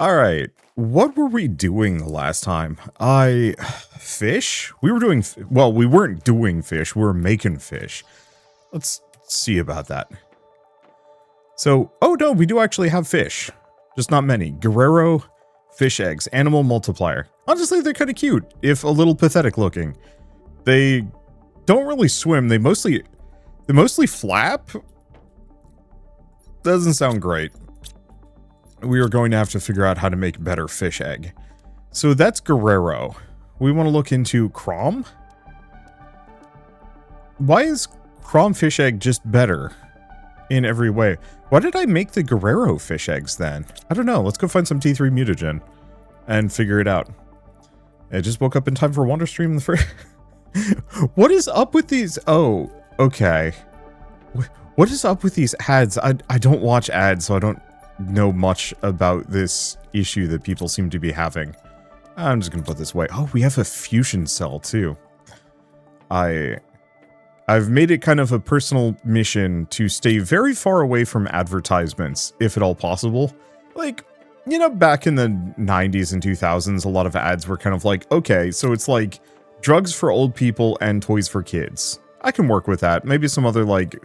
All right. What were we doing the last time? Fish? We were doing, well, we weren't doing fish. We were making fish. Let's see about that. So, oh no, we do actually have fish. Just not many. Guerrero fish eggs, animal multiplier. Honestly, they're kind of cute, if a little pathetic looking. They don't really swim. They mostly flap. Doesn't sound great. We are going to have to figure out how to make better fish egg. So that's Guerrero. We want to look into Crom. Why is Crom fish egg just better in every way? Why did I make the Guerrero fish eggs then? I don't know. Let's go find some T3 mutagen and figure it out. I just woke up in time for Wonder Stream the first. What is up with these? Oh, okay. What is up with these ads? I don't watch ads, so I don't know much about this issue that people seem to be having. I'm just gonna put this away. Oh, we have a fusion cell too. I've made it kind of a personal mission to stay very far away from advertisements, if at all possible. Like, you know, back in the 90s and 2000s, a lot of ads were kind of like, okay, so it's like drugs for old people and toys for kids. I can work with that. Maybe some other like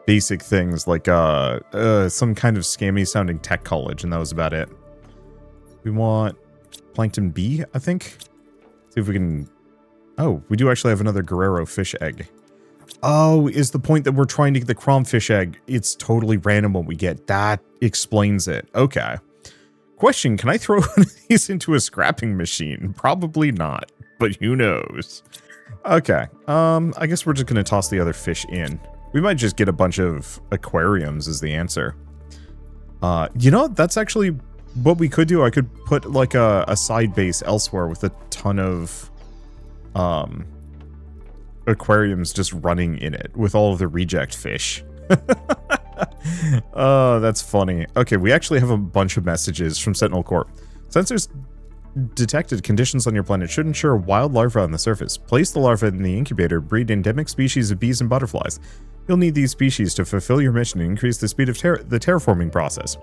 basic things like some kind of scammy sounding tech college, and that was about it. We want Plankton B, I think. See if we can... Oh, we do actually have another Guerrero fish egg. Oh, is the point that we're trying to get the Crom fish egg? It's totally random what we get. That explains it. Okay. Question, can I throw one of these into a scrapping machine? Probably not, but who knows? Okay, I guess we're just gonna toss the other fish in. We might just get a bunch of aquariums as the answer. You know, that's actually what we could do. I could put like a side base elsewhere with a ton of aquariums just running in it with all of the reject fish. Oh, that's funny. Okay, we actually have a bunch of messages from Sentinel Corp. Sensors detected conditions on your planet should ensure wild larvae on the surface. Place the larvae in the incubator, breed endemic species of bees and butterflies. You'll need these species to fulfill your mission and increase the speed of the terraforming process.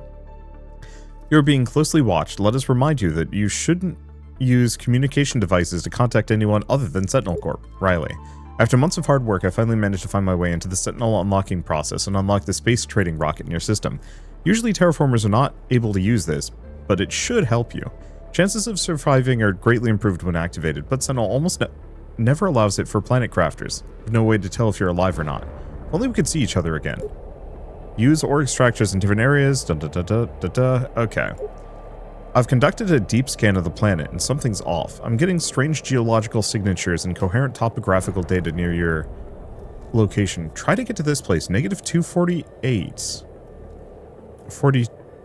You're being closely watched. Let us remind you that you shouldn't use communication devices to contact anyone other than Sentinel Corp. Riley. After months of hard work, I finally managed to find my way into the Sentinel unlocking process and unlock the space trading rocket in your system. Usually terraformers are not able to use this, but it should help you. Chances of surviving are greatly improved when activated, but Sentinel almost never allows it for planet crafters. There's no way to tell if you're alive or not. If only we could see each other again. Use ore extractors in different areas. Okay. I've conducted a deep scan of the planet, and something's off. I'm getting strange geological signatures and coherent topographical data near your location. Try to get to this place. Negative 248.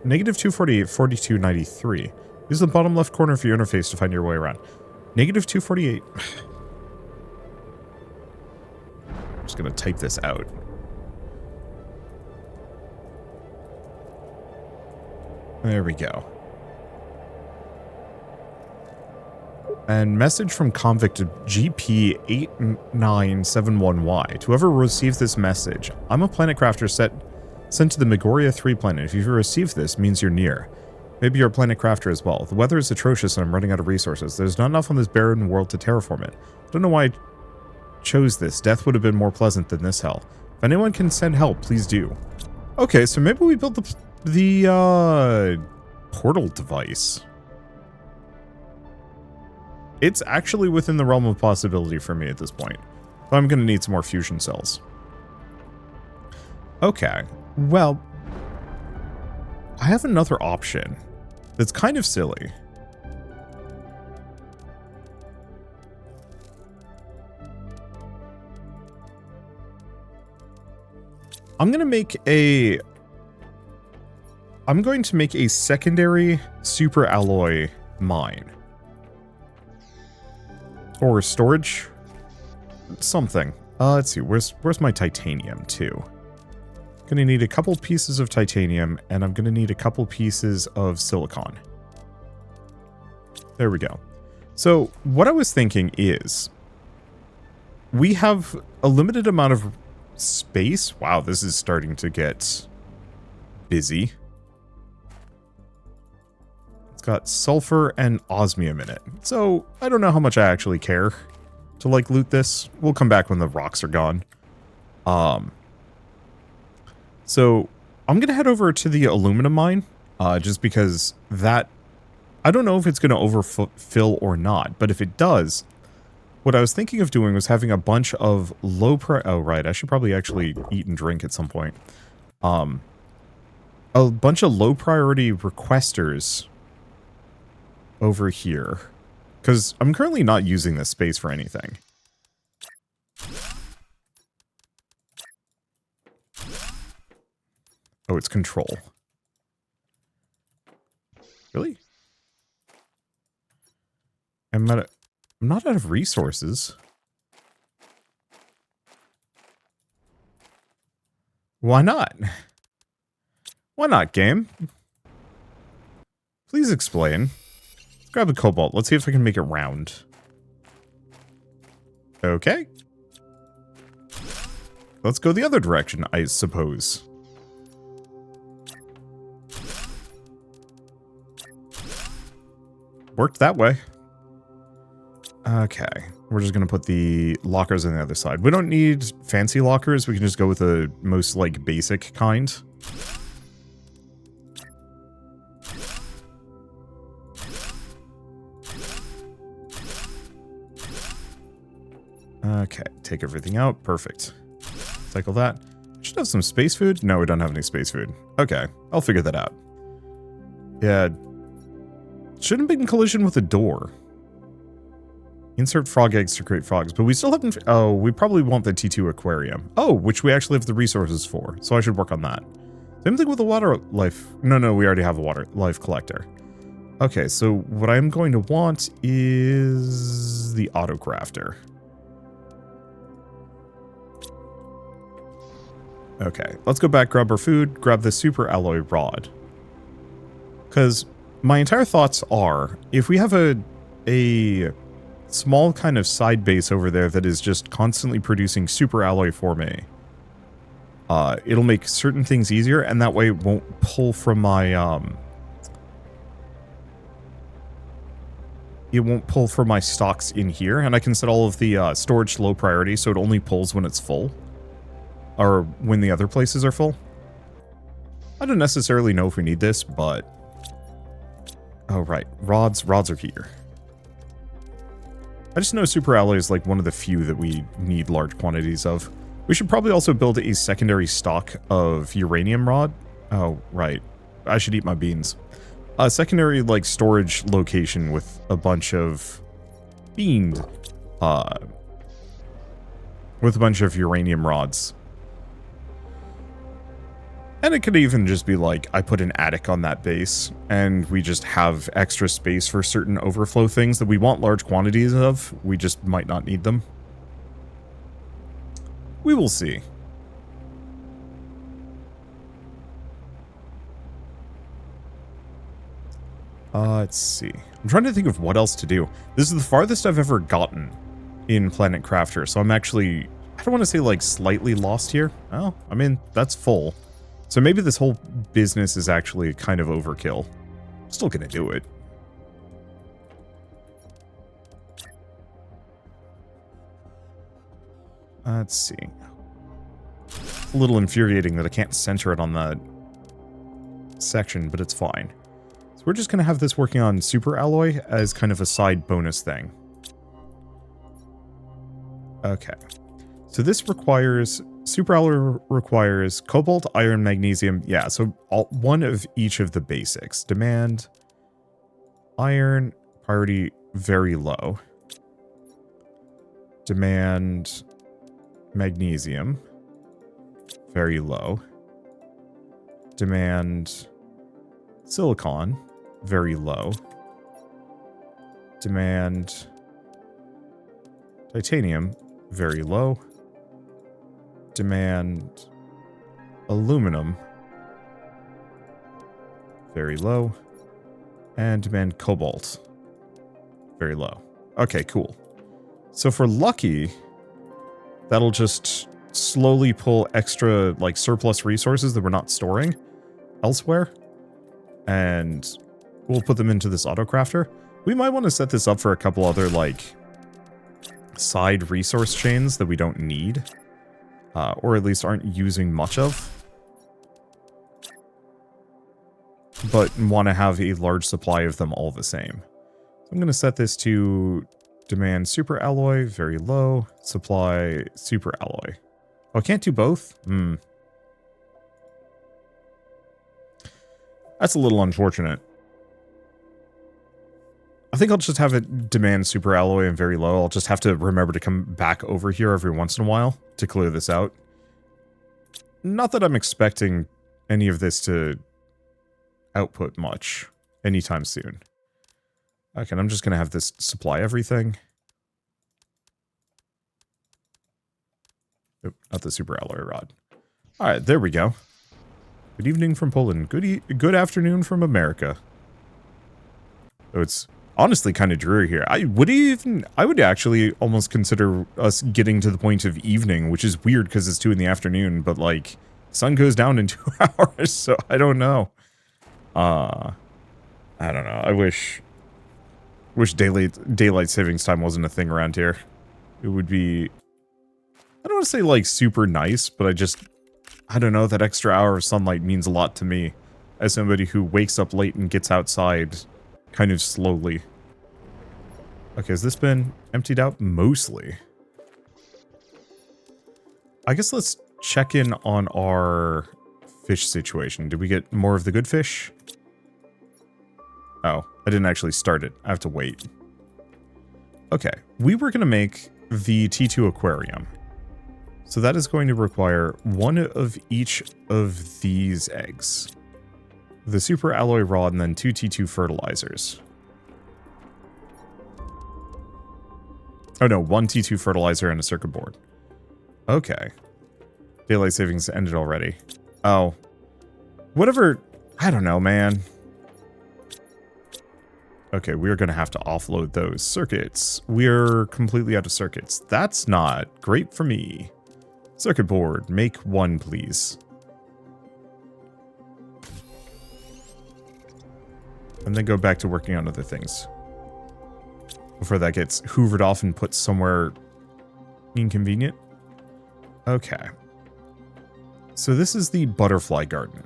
Negative 248, 4293. Use the bottom left corner of your interface to find your way around. Negative 248. I'm just going to type this out. There we go. And message from convict GP8971Y. To whoever receives this message, I'm a planet crafter sent to the Megoria 3 planet. If you've received this, means you're near. Maybe you're a planet crafter as well. The weather is atrocious and I'm running out of resources. There's not enough on this barren world to terraform it. I don't know why I chose this. Death would have been more pleasant than this hell. If anyone can send help, please do. Okay, so maybe we built the portal device. It's actually within the realm of possibility for me at this point. But I'm going to need some more fusion cells. Okay, well, I have another option that's kind of silly. I'm going to make a secondary super alloy mine. Or storage? Something. Let's see, where's my titanium too? Gonna need a couple pieces of titanium, and I'm gonna need a couple pieces of silicon. There we go. So, what I was thinking is, we have a limited amount of space. Wow, this is starting to get busy. It's got sulfur and osmium in it. So I don't know how much I actually care to like loot this. We'll come back when the rocks are gone. So I'm going to head over to the aluminum mine, just because that, I don't know if it's going to overfill or not, but if it does, what I was thinking of doing was having a bunch of oh right, I should probably actually eat and drink at some point. A bunch of low priority requesters over here, because I'm currently not using this space for anything. Oh, it's control. Really? I'm not out of resources. Why not? Why not, game? Please explain. Let's grab a cobalt. Let's see if I can make it round. Okay. Let's go the other direction, I suppose. Worked that way. Okay. We're just going to put the lockers on the other side. We don't need fancy lockers. We can just go with the most, like, basic kind. Okay. Take everything out. Perfect. Cycle that. Should have some space food. No, we don't have any space food. Okay. I'll figure that out. Yeah. Shouldn't be in collision with a door. Insert frog eggs to create frogs, but we still haven't... Oh, we probably want the T2 aquarium. Oh, which we actually have the resources for, so I should work on that. Same thing with the water life... No, we already have a water life collector. Okay, so what I'm going to want is the auto crafter. Okay, let's go back, grab our food, grab the super alloy rod. Because my entire thoughts are, if we have a small kind of side base over there that is just constantly producing super alloy for me, it'll make certain things easier, and that way it won't pull from my, it won't pull from my stocks in here, and I can set all of the storage to low priority, so it only pulls when it's full. Or when the other places are full. I don't necessarily know if we need this, but... Oh, right. Rods are here. I just know super alloy is like one of the few that we need large quantities of. We should probably also build a secondary stock of uranium rod. Oh, right. I should eat my beans. A secondary, like, storage location with a bunch of with a bunch of uranium rods. And it could even just be like, I put an attic on that base, and we just have extra space for certain overflow things that we want large quantities of. We just might not need them. We will see. Let's see. I'm trying to think of what else to do. This is the farthest I've ever gotten in Planet Crafter, so I'm actually, I don't want to say like slightly lost here. Well, I mean, that's full. So maybe this whole business is actually kind of overkill. Still gonna do it. Let's see. It's a little infuriating that I can't center it on that section, but it's fine. So we're just gonna have this working on super alloy as kind of a side bonus thing. Okay. So this requires... Super alloy requires cobalt, iron, magnesium. Yeah, so one of each of the basics. Demand, iron, priority very low. Demand, magnesium, very low. Demand, silicon, very low. Demand, titanium, very low. Demand aluminum, very low, and demand cobalt, very low. Okay, cool. So for lucky, that'll just slowly pull extra, like, surplus resources that we're not storing elsewhere, and we'll put them into this auto crafter. We might want to set this up for a couple other, like, side resource chains that we don't need. Or at least aren't using much of. But want to have a large supply of them all the same. So I'm going to set this to demand super alloy, very low. Supply super alloy. Oh, I can't do both? That's a little unfortunate. I think I'll just have it demand super alloy and very low. I'll just have to remember to come back over here every once in a while to clear this out. Not that I'm expecting any of this to output much anytime soon. Okay, and I'm just going to have this supply everything. Oop, not the super alloy rod. Alright, there we go. Good evening from Poland. Good afternoon from America. So it's honestly kind of dreary here. I would actually almost consider us getting to the point of evening, which is weird because it's 2 in the afternoon, but like sun goes down in 2 hours, so I don't know. I don't know. I wish daylight savings time wasn't a thing around here. It would be, I don't want to say like super nice, but I don't know, that extra hour of sunlight means a lot to me as somebody who wakes up late and gets outside kind of slowly. Okay, has this been emptied out? Mostly. I guess let's check in on our fish situation. Did we get more of the good fish? Oh, I didn't actually start it. I have to wait. Okay, we were going to make the T2 aquarium. So that is going to require 1 of each of these eggs. The super alloy rod and then 2 T2 fertilizers. Oh no, 1 T2 fertilizer and a circuit board. Okay. Daylight savings ended already. Oh. Whatever. I don't know, man. Okay, we're going to have to offload those circuits. We're completely out of circuits. That's not great for me. Circuit board, make 1, please. And then go back to working on other things. Before that gets hoovered off and put somewhere inconvenient. Okay. So this is the butterfly garden.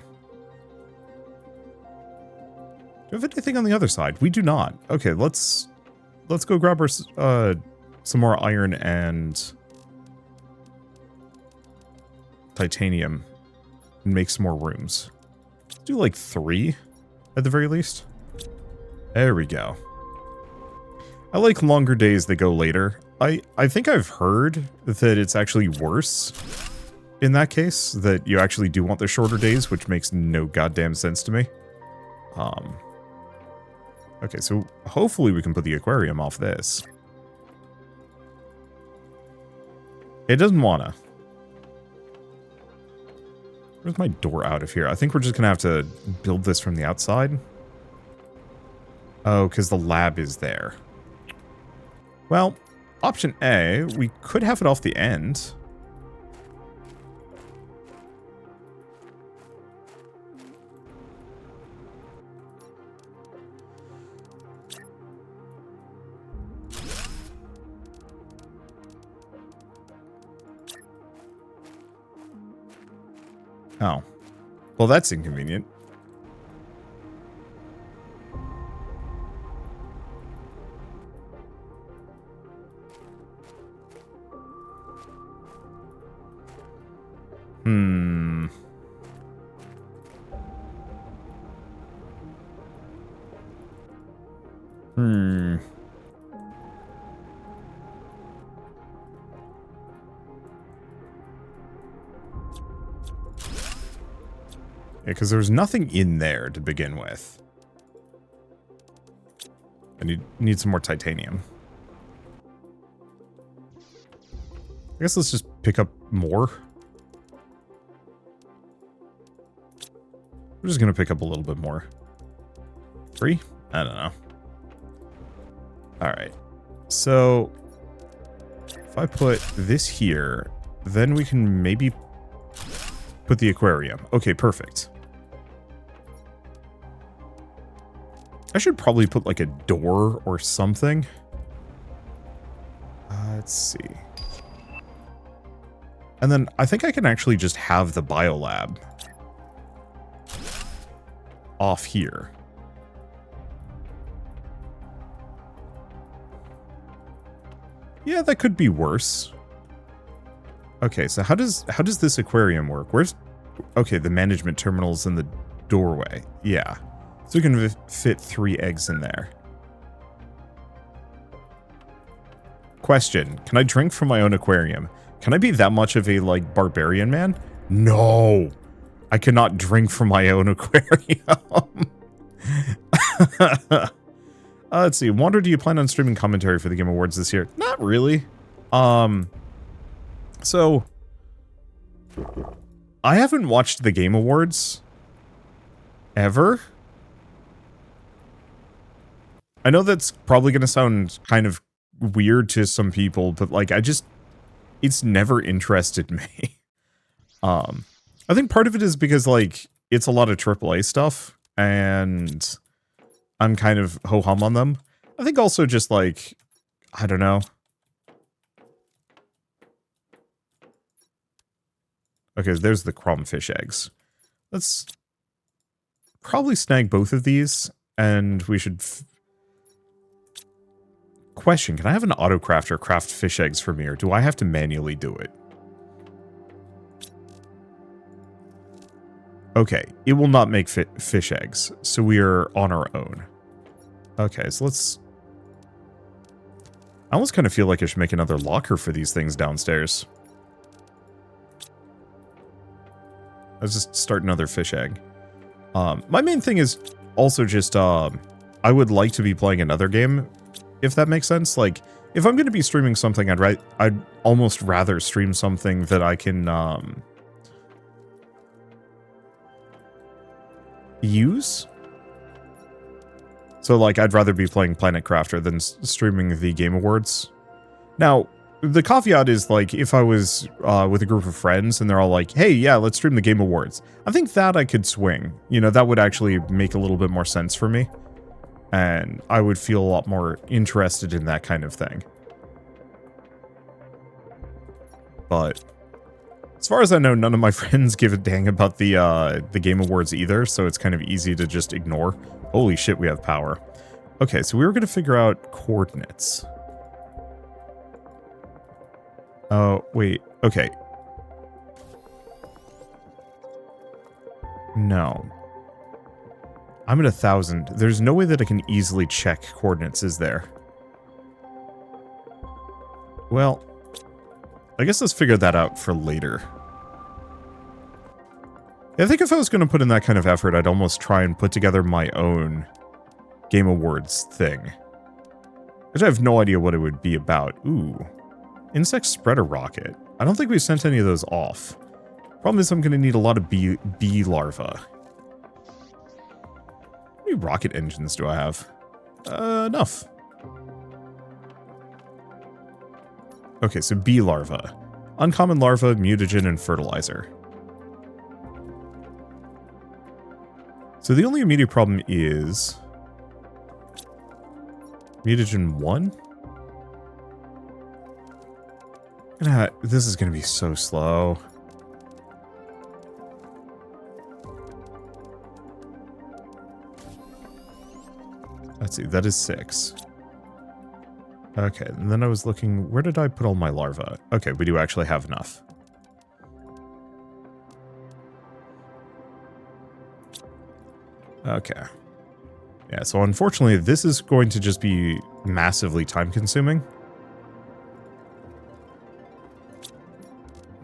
Do we have anything on the other side? We do not. Okay, let's go grab our some more iron and titanium and make some more rooms. Let's do like 3 at the very least. There we go. I like longer days that go later. I think I've heard that it's actually worse in that case, that you actually do want the shorter days, which makes no goddamn sense to me. Okay, so hopefully we can put the aquarium off this. It doesn't wanna. Where's my door out of here? I think we're just gonna have to build this from the outside. Oh, because the lab is there. Well, option A, we could have it off the end. Oh. Well, that's inconvenient. Hmm. Yeah, because there was nothing in there to begin with. I need some more titanium. I guess let's just pick up more. We're just going to pick up a little bit more. 3? I don't know. Alright. So, if I put this here, then we can maybe put the aquarium. Okay, perfect. I should probably put like a door or something. Let's see. And then I think I can actually just have the biolab off here. Yeah, that could be worse. Okay, so how does this aquarium work? Where's... Okay, the management terminal's in the doorway. Yeah. So we can fit 3 eggs in there. Question. Can I drink from my own aquarium? Can I be that much of a, like, barbarian man? No! I cannot drink from my own aquarium. Let's see. Wander, do you plan on streaming commentary for the Game Awards this year? Not really. So... I haven't watched the Game Awards ever. I know that's probably going to sound kind of weird to some people, but like it's never interested me. I think part of it is because like it's a lot of AAA stuff and I'm kind of ho-hum on them. I think also just like, I don't know. Okay, there's the crumfish eggs. Let's probably snag both of these, and we should... Question, can I have an autocrafter craft fish eggs for me, or do I have to manually do it? Okay, it will not make fish eggs, so we are on our own. Okay, so let's... I almost kind of feel like I should make another locker for these things downstairs. Let's just start another fish egg. My main thing is also just, I would like to be playing another game, if that makes sense. Like, if I'm going to be streaming something, I'd almost rather stream something that I can, use. So, like, I'd rather be playing Planet Crafter than streaming the Game Awards. Now, the caveat is, like, if I was with a group of friends and they're all like, hey, yeah, let's stream the Game Awards. I think that I could swing. You know, that would actually make a little bit more sense for me. And I would feel a lot more interested in that kind of thing. But as far as I know, none of my friends give a dang about the Game Awards either, so it's kind of easy to just ignore. Holy shit, we have power. Okay, so we were going to figure out coordinates. Oh, wait. Okay. No. I'm at 1,000. There's no way that I can easily check coordinates, is there? Well, I guess let's figure that out for later. Yeah, I think if I was going to put in that kind of effort, I'd almost try and put together my own Game Awards thing. Which I have no idea what it would be about. Ooh. Insect spreader rocket. I don't think we sent any of those off. Problem is I'm going to need a lot of bee larvae. How many rocket engines do I have? Enough. Okay, so bee larvae. Uncommon larva, mutagen, and fertilizer. So the only immediate problem is... mutagen 1? This is going to be so slow. Let's see, that is 6. Okay, and then I was looking, where did I put all my larvae? Okay, we do actually have enough. Okay. Yeah, so unfortunately, this is going to just be massively time-consuming.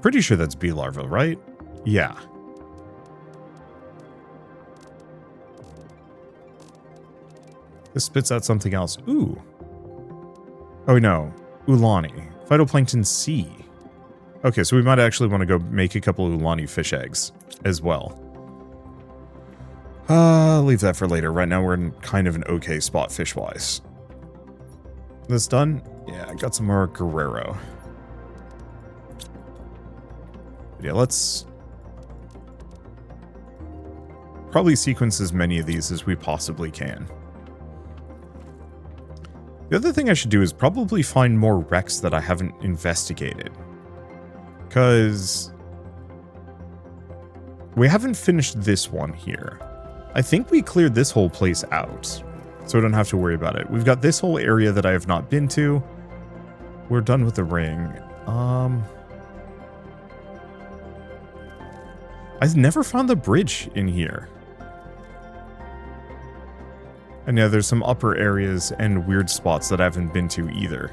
Pretty sure that's bee larva, right? Yeah. This spits out something else. Ooh. Oh no. Ulani. Phytoplankton C. Okay, so we might actually want to go make a couple of Ulani fish eggs as well. Leave that for later. Right now we're in kind of an okay spot fish-wise. This done? Yeah, I got some more Guerrero. Yeah, let's probably sequence as many of these as we possibly can. The other thing I should do is probably find more wrecks that I haven't investigated. Because we haven't finished this one here. I think we cleared this whole place out, so I don't have to worry about it. We've got this whole area that I have not been to. We're done with the ring. I've never found the bridge in here. And yeah, there's some upper areas and weird spots that I haven't been to either.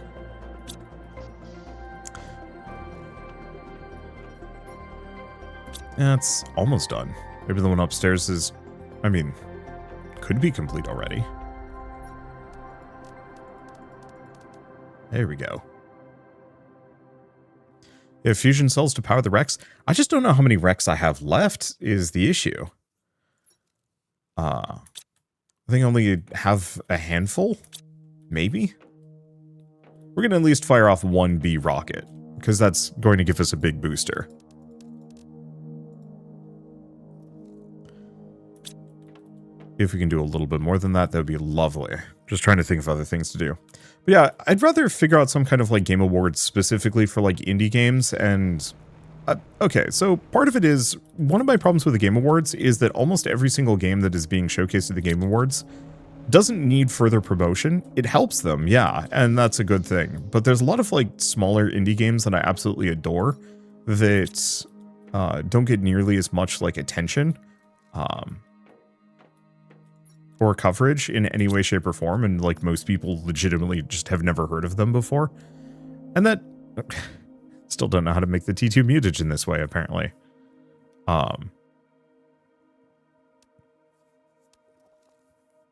Yeah, it's almost done. Maybe the one upstairs is, I mean, could be complete already. There we go. Yeah, fusion cells to power the wrecks. I just don't know how many wrecks I have left is the issue. I think I only have a handful, maybe? We're going to at least fire off one B rocket, because that's going to give us a big booster. If we can do a little bit more than that, that would be lovely. Just trying to think of other things to do. But yeah, I'd rather figure out some kind of like game awards specifically for like indie games. And okay, so part of it is, one of my problems with the Game Awards is that almost every single game that is being showcased at the Game Awards doesn't need further promotion. It helps them, yeah, and that's a good thing. But there's a lot of like smaller indie games that I absolutely adore that don't get nearly as much like attention. Or coverage in any way, shape, or form, and like most people legitimately just have never heard of them before. And that still don't know how to make the T2 mutagen this way, apparently.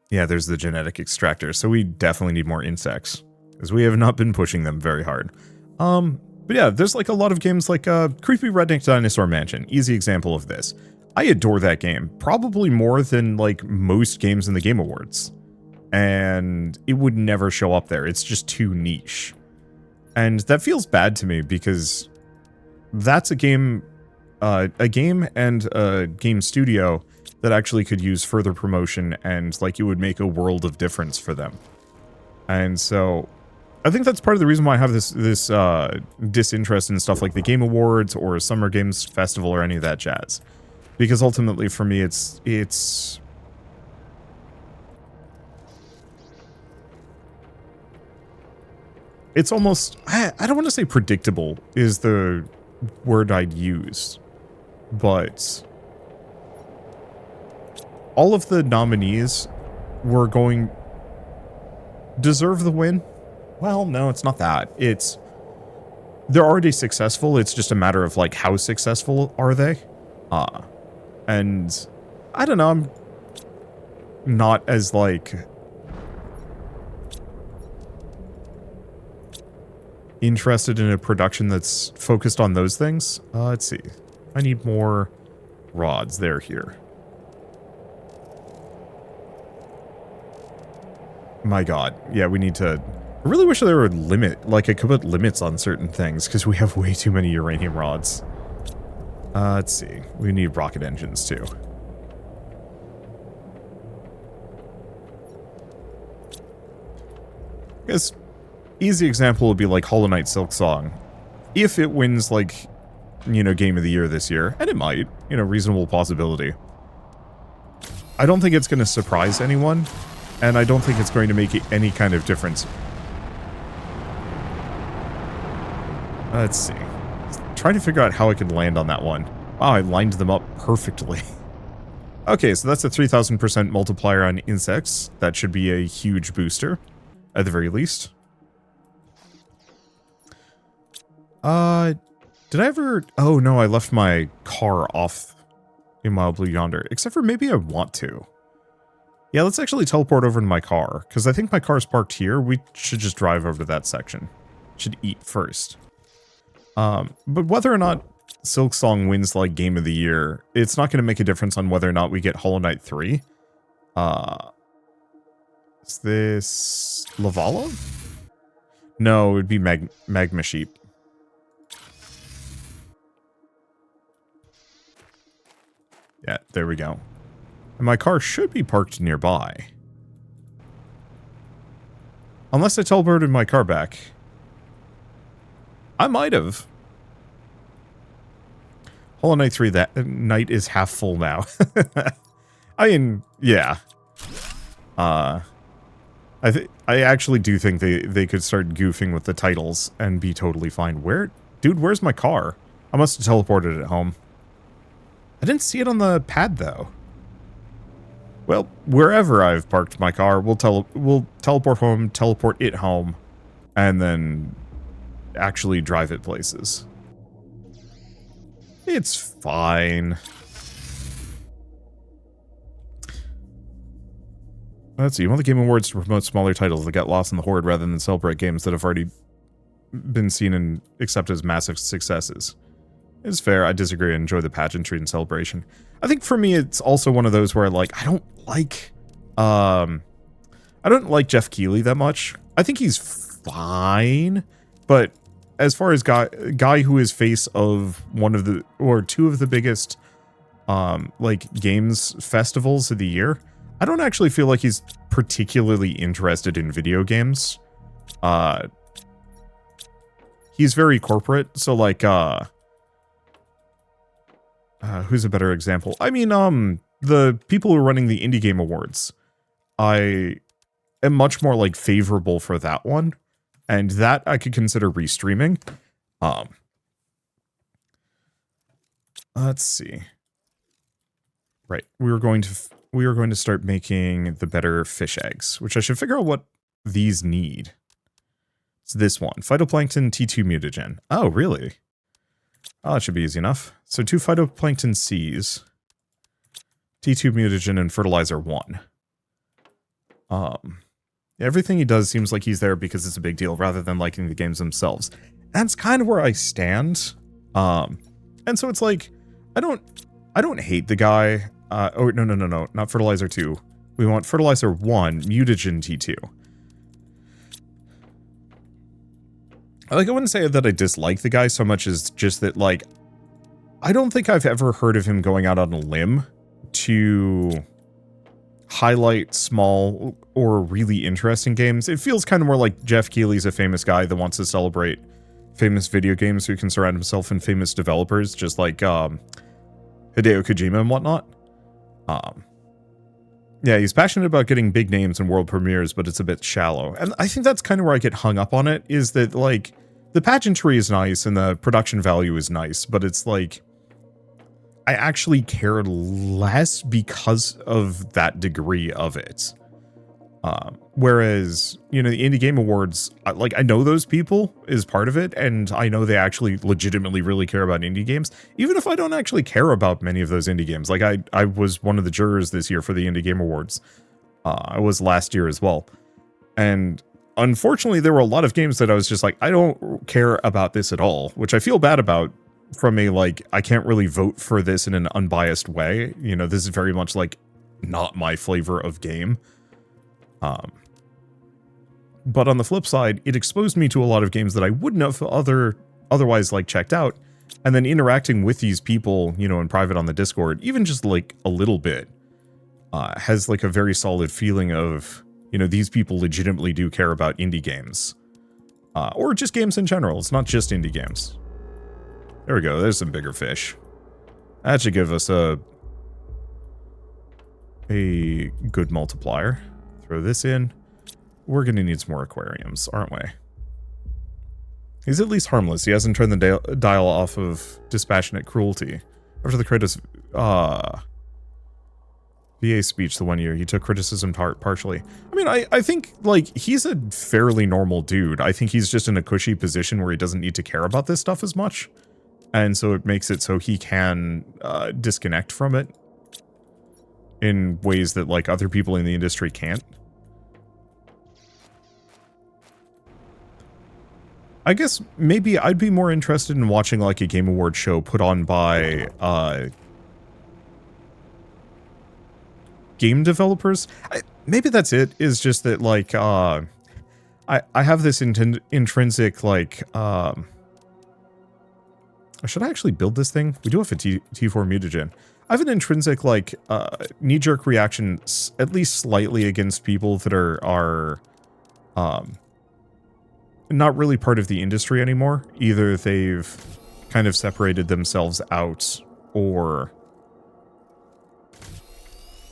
Yeah, there's the genetic extractor, so we definitely need more insects, because we have not been pushing them very hard. But yeah, there's like a lot of games like Creepy Redneck Dinosaur Mansion, easy example of this. I adore that game, probably more than like most games in the Game Awards. And it would never show up there. It's just too niche. And that feels bad to me because that's a game and a game studio that actually could use further promotion, and like it would make a world of difference for them. And so I think that's part of the reason why I have this disinterest in stuff like the Game Awards or Summer Games Festival or any of that jazz. Because ultimately, for me, it's almost, I don't want to say predictable is the word I'd use, but all of the nominees were going deserve the win. Well, no, it's not that. They're already successful. It's just a matter of like how successful are they? And I don't know, I'm not as, like, interested in a production that's focused on those things. Let's see. I need more rods. They're here. My god. Yeah, we need to... I really wish there were I could put limits on certain things, because we have way too many uranium rods. Let's see. We need rocket engines, too. I guess easy example would be like Hollow Knight Silk Song. If it wins, like, you know, Game of the Year this year, and it might, you know, reasonable possibility. I don't think it's going to surprise anyone, and I don't think it's going to make any kind of difference. Let's see. Trying to figure out how I can land on that one. Wow, I lined them up perfectly. Okay, so that's a 3000% multiplier on insects. That should be a huge booster, at the very least. Did I ever... Oh, no, I left my car off in Wild Blue Yonder. Except for maybe I want to. Yeah, let's actually teleport over to my car, because I think my car's parked here. We should just drive over to that section. Should eat first. But whether or not Silk Song wins, like, Game of the Year, it's not going to make a difference on whether or not we get Hollow Knight 3. Is this Lavala? No, it would be Magma Sheep. Yeah, there we go. And my car should be parked nearby. Unless I teleported my car back. I might have. Hollow Knight 3, that night is half full now. I mean, yeah. I actually do think they could start goofing with the titles and be totally fine. Dude, where's my car? I must have teleported it home. I didn't see it on the pad, though. Well, wherever I've parked my car, we'll teleport home, teleport it home, and then actually drive it places. It's fine. Let's see. You want the Game Awards to promote smaller titles that get lost in the horde rather than celebrate games that have already been seen and accepted as massive successes. It's fair. I disagree. I enjoy the pageantry and celebration. I think for me, it's also one of those where, like, I don't like Jeff Keighley that much. I think he's fine, but as far as guy who is face of one of the, or two of the biggest, like, games festivals of the year, I don't actually feel like he's particularly interested in video games. He's very corporate, so, like, who's a better example? I mean, the people who are running the Indie Game Awards. I am much more, like, favorable for that one. And that I could consider restreaming. Let's see. Right. We are going to start making the better fish eggs, which I should figure out what these need. It's this one. Phytoplankton T2 mutagen. Oh, really? Oh, that should be easy enough. So 2 phytoplankton Cs, T2 mutagen, and fertilizer 1. Everything he does seems like he's there because it's a big deal rather than liking the games themselves. That's kind of where I stand. And so it's like, I don't hate the guy. Oh, no, not fertilizer 2. We want fertilizer 1, mutagen T2. Like, I wouldn't say that I dislike the guy so much as just that, like, I don't think I've ever heard of him going out on a limb to highlight small or really interesting games. It feels kind of more like Jeff Keighley's a famous guy that wants to celebrate famous video games who can surround himself in famous developers, just like Hideo Kojima and whatnot. Yeah, he's passionate about getting big names and world premieres, but it's a bit shallow. And I think that's kind of where I get hung up on it, is that, like, the pageantry is nice and the production value is nice, but it's like, I actually care less because of that degree of it. Whereas, you know, the Indie Game Awards, like, I know those people is part of it, and I know they actually legitimately really care about indie games, even if I don't actually care about many of those indie games. Like, I was one of the jurors this year for the Indie Game Awards. I was last year as well. And unfortunately, there were a lot of games that I was just like, I don't care about this at all, which I feel bad about from a, like, I can't really vote for this in an unbiased way. You know, this is very much, like, not my flavor of game. But on the flip side, it exposed me to a lot of games that I wouldn't have otherwise, like, checked out. And then interacting with these people, you know, in private on the Discord, even just, like, a little bit, has, like, a very solid feeling of, you know, these people legitimately do care about indie games. Or just games in general. It's not just indie games. There we go. There's some bigger fish. That should give us a good multiplier. Throw this in. We're going to need some more aquariums, aren't we? He's at least harmless. He hasn't turned the dial off of dispassionate cruelty. After the Kratos VA speech the one year, he took criticism to heart partially. I mean, I think, like, he's a fairly normal dude. I think he's just in a cushy position where he doesn't need to care about this stuff as much. And so it makes it so he can disconnect from it in ways that, like, other people in the industry can't. I guess maybe I'd be more interested in watching, like, a Game Award show put on by game developers. Maybe that's it, is just that, like, I have this intrinsic, like, should I actually build this thing? We do have a T4 mutagen. I have an intrinsic, like, knee-jerk reaction, at least slightly, against people that are not really part of the industry anymore. Either they've kind of separated themselves out, or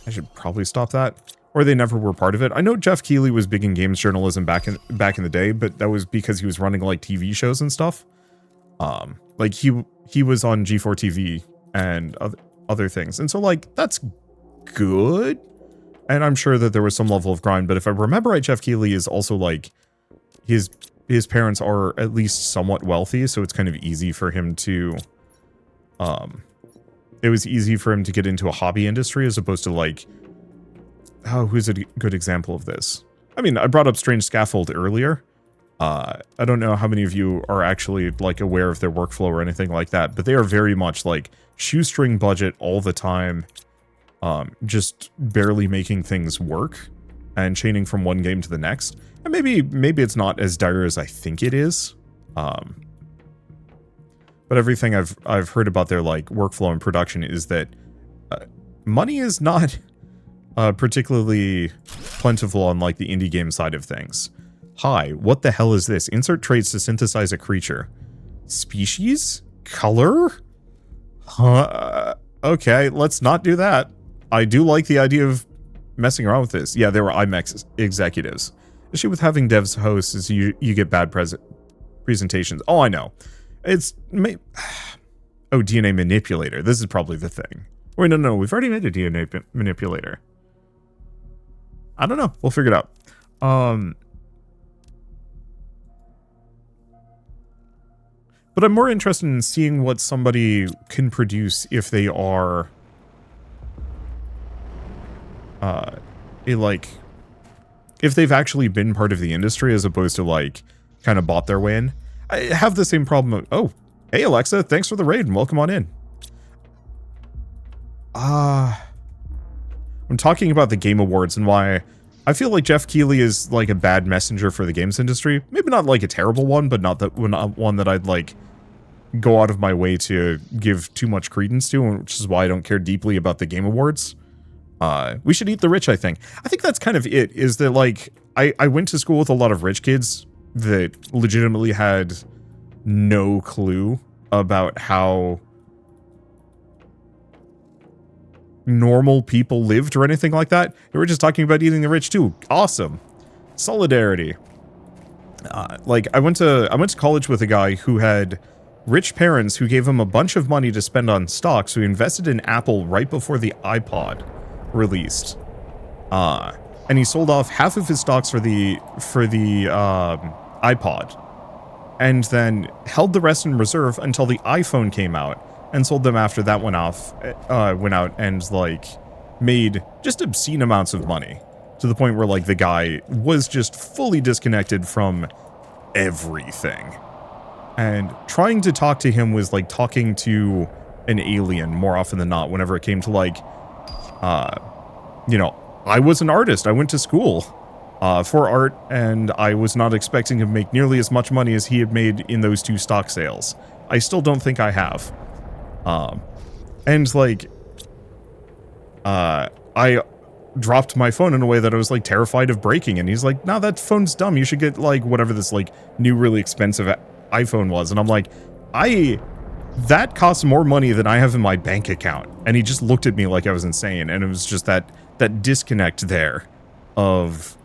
I should probably stop that, or they never were part of it. I know Jeff Keighley was big in games journalism back in the day, but that was because he was running like TV shows and stuff. Like he was on G4 TV and other things, and so like that's good. And I'm sure that there was some level of grind, but if I remember right, Jeff Keighley is also like his parents are at least somewhat wealthy, so it's kind of easy for him to it was easy for him to get into a hobby industry as opposed to like, oh, who's a good example of this? I mean, I brought up Strange Scaffold earlier. I don't know how many of you are actually like aware of their workflow or anything like that, but they are very much like shoestring budget all the time, just barely making things work and chaining from one game to the next. And maybe it's not as dire as I think it is. But everything I've heard about their like workflow and production is that money is not particularly plentiful on like the indie game side of things. Hi, what the hell is this? Insert traits to synthesize a creature. Species? Color? Okay, let's not do that. I do like the idea of messing around with this. Yeah, they were IMAX executives. The issue with having devs hosts is you get bad presentations. Oh, I know. It's... Oh, DNA manipulator. This is probably the thing. Wait, no. We've already made a DNA manipulator. I don't know. We'll figure it out. But I'm more interested in seeing what somebody can produce if they are... if they've actually been part of the industry as opposed to, like, kind of bought their way in. I have the same problem of... Oh, hey, Alexa, thanks for the raid and welcome on in. I'm talking about the Game Awards and why I feel like Jeff Keighley is, like, a bad messenger for the games industry. Maybe not, like, a terrible one, but not one that I'd, like, go out of my way to give too much credence to, which is why I don't care deeply about the Game Awards. We should eat the rich, I think. I think that's kind of it, is that, like, I went to school with a lot of rich kids that legitimately had no clue about how normal people lived or anything like that. They were just talking about eating the rich too. Awesome. Solidarity. Like, I went to college with a guy who had rich parents who gave him a bunch of money to spend on stocks, who invested in Apple right before the iPod released. And he sold off half of his stocks for the iPod, and then held the rest in reserve until the iPhone came out, and sold them after that went out, and like made just obscene amounts of money, to the point where like the guy was just fully disconnected from everything. And trying to talk to him was like talking to an alien more often than not, whenever it came to like, you know, I was an artist. I went to school for art, and I was not expecting to make nearly as much money as he had made in those 2 stock sales. I still don't think I have. And like, I dropped my phone in a way that I was like terrified of breaking, and he's like, no, that phone's dumb. You should get like whatever this like new really expensive iPhone was. And I'm like, that costs more money than I have in my bank account. And he just looked at me like I was insane. And it was just that disconnect there of,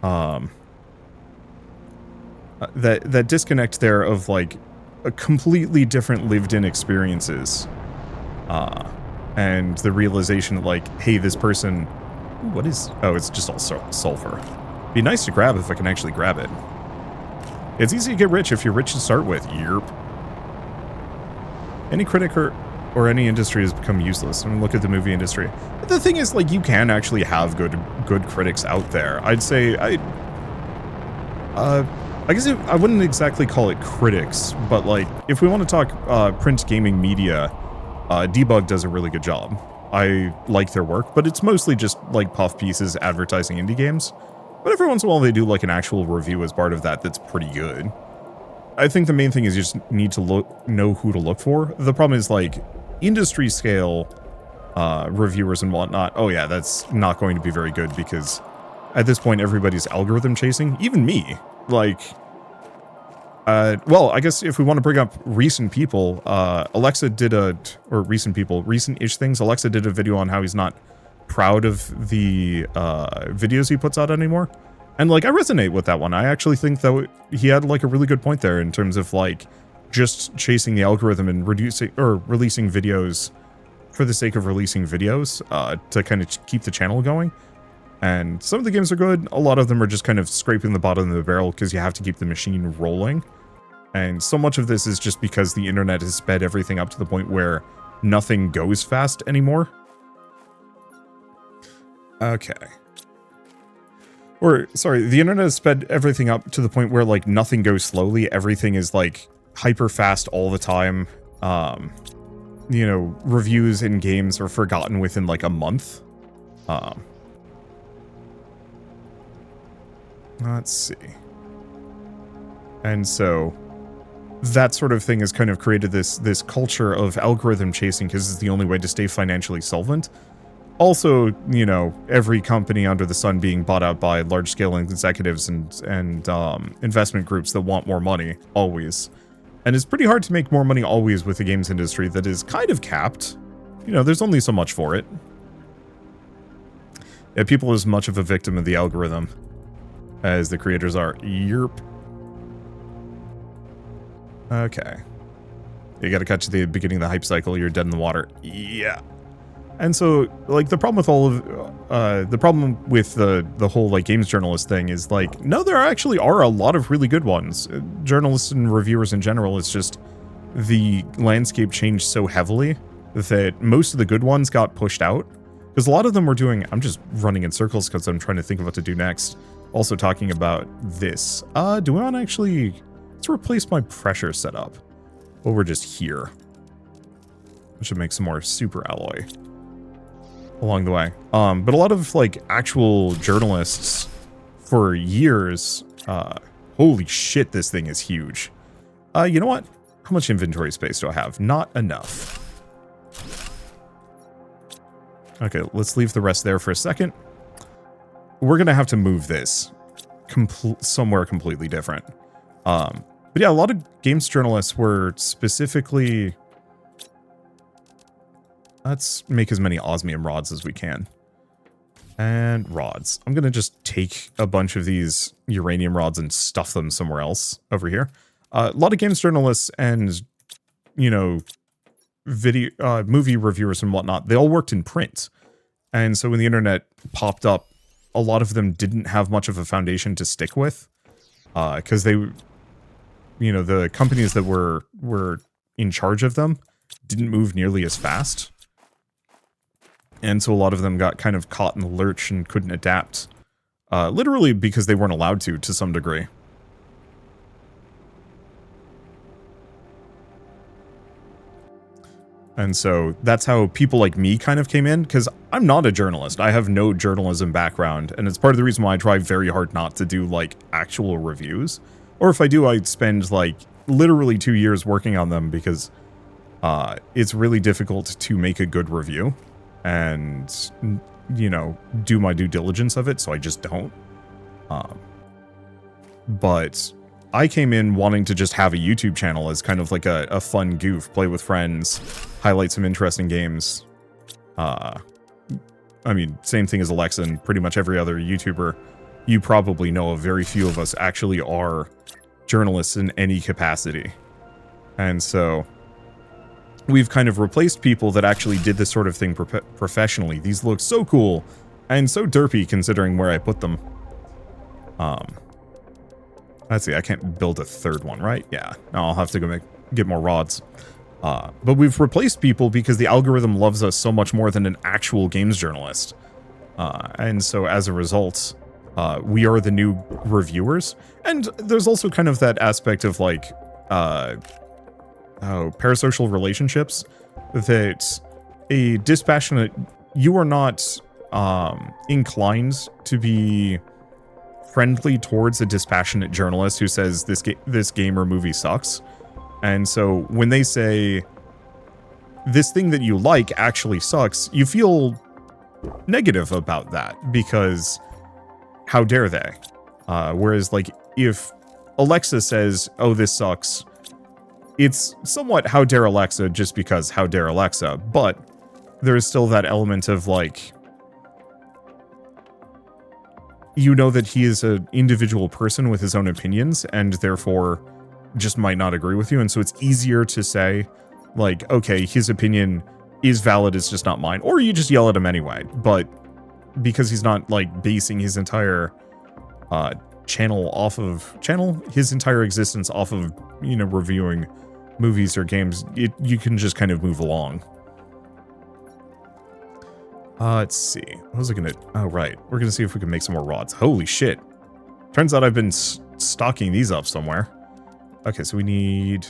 that disconnect there of like a completely different lived-in experiences. And the realization that like, hey, this person, what is, oh, it's just all sulfur. Be nice to grab if I can actually grab it. It's easy to get rich if you're rich to start with. Yerp. Any critic or any industry has become useless. I mean, look at the movie industry. But the thing is, like, you can actually have good critics out there. I'd say, I guess I wouldn't exactly call it critics, but like, if we want to talk print gaming media, Debug does a really good job. I like their work, but it's mostly just like puff pieces advertising indie games. But every once in a while they do like an actual review as part of that that's pretty good. I think the main thing is you just need to know who to look for. The problem is like industry scale reviewers and whatnot. Oh yeah, that's not going to be very good because at this point, everybody's algorithm chasing, even me. Like, well, I guess if we want to bring up recent people, Alexa did recent-ish things. Alexa did a video on how he's not proud of the videos he puts out anymore. And, like, I resonate with that one. I actually think that he had, like, a really good point there in terms of, like, just chasing the algorithm and releasing videos for the sake of releasing videos to kind of keep the channel going. And some of the games are good. A lot of them are just kind of scraping the bottom of the barrel because you have to keep the machine rolling. And so much of this is just because the internet has sped everything up to the point where nothing goes fast anymore. Okay. Or, sorry, the internet has sped everything up to the point where, like, nothing goes slowly. Everything is, like, hyper fast all the time. You know, reviews in games are forgotten within, like, a month. Let's see. And so that sort of thing has kind of created this culture of algorithm chasing because it's the only way to stay financially solvent. Also, you know, every company under the sun being bought out by large-scale executives and investment groups that want more money, always. And it's pretty hard to make more money always with the games industry that is kind of capped. You know, there's only so much for it. Yeah, people are as much of a victim of the algorithm as the creators are. Yerp. Okay. You gotta catch the beginning of the hype cycle, you're dead in the water. Yeah. And so, like, the problem with all of, the problem with the whole, like, games journalist thing is, like, no, there actually are a lot of really good ones. Journalists and reviewers in general, it's just the landscape changed so heavily that most of the good ones got pushed out. Because a lot of them were doing, I'm just running in circles because I'm trying to think of what to do next. Also talking about this. Do we want to actually, let's replace my pressure setup. Well, we're just here. I should make some more super alloy along the way. But a lot of, like, actual journalists for years, holy shit, this thing is huge. You know what? How much inventory space do I have? Not enough. Okay, let's leave the rest there for a second. We're gonna have to move this somewhere completely different. But yeah, a lot of games journalists were specifically... Let's make as many osmium rods as we can. And rods. I'm gonna just take a bunch of these uranium rods and stuff them somewhere else over here. A lot of games journalists and, you know, movie reviewers and whatnot, they all worked in print. And so when the internet popped up, a lot of them didn't have much of a foundation to stick with. Because they, you know, the companies that were in charge of them didn't move nearly as fast. And so a lot of them got kind of caught in the lurch and couldn't adapt. Literally because they weren't allowed to some degree. And so that's how people like me kind of came in, because I'm not a journalist. I have no journalism background, and it's part of the reason why I try very hard not to do, like, actual reviews. Or if I do, I'd spend, like, literally 2 years working on them, because it's really difficult to make a good review and, you know, do my due diligence of it, so I just don't. But I came in wanting to just have a YouTube channel as kind of like a fun goof, play with friends, highlight some interesting games. I mean, same thing as Alexa and pretty much every other YouTuber you probably know of. Very few of us actually are journalists in any capacity. And so we've kind of replaced people that actually did this sort of thing professionally. These look so cool and so derpy considering where I put them. Let's see, I can't build a third one, right? Yeah, no, I'll have to go get more rods. But we've replaced people because the algorithm loves us so much more than an actual games journalist. And so as a result, we are the new reviewers. And there's also kind of that aspect of, like, parasocial relationships that a dispassionate... You are not inclined to be friendly towards a dispassionate journalist who says this game or movie sucks. And so when they say this thing that you like actually sucks, you feel negative about that because how dare they? Whereas, like, if Alexa says, oh, this sucks, it's somewhat how dare Alexa just because how dare Alexa, but there is still that element of, like, you know that he is an individual person with his own opinions and therefore just might not agree with you. And so it's easier to say, like, okay, his opinion is valid, it's just not mine. Or you just yell at him anyway. But because he's not, like, basing his entire his entire existence off of, you know, reviewing movies or games, you can just kind of move along. Let's see. What was I gonna... Oh, right. We're gonna see if we can make some more rods. Holy shit. Turns out I've been stocking these up somewhere. Okay, so we need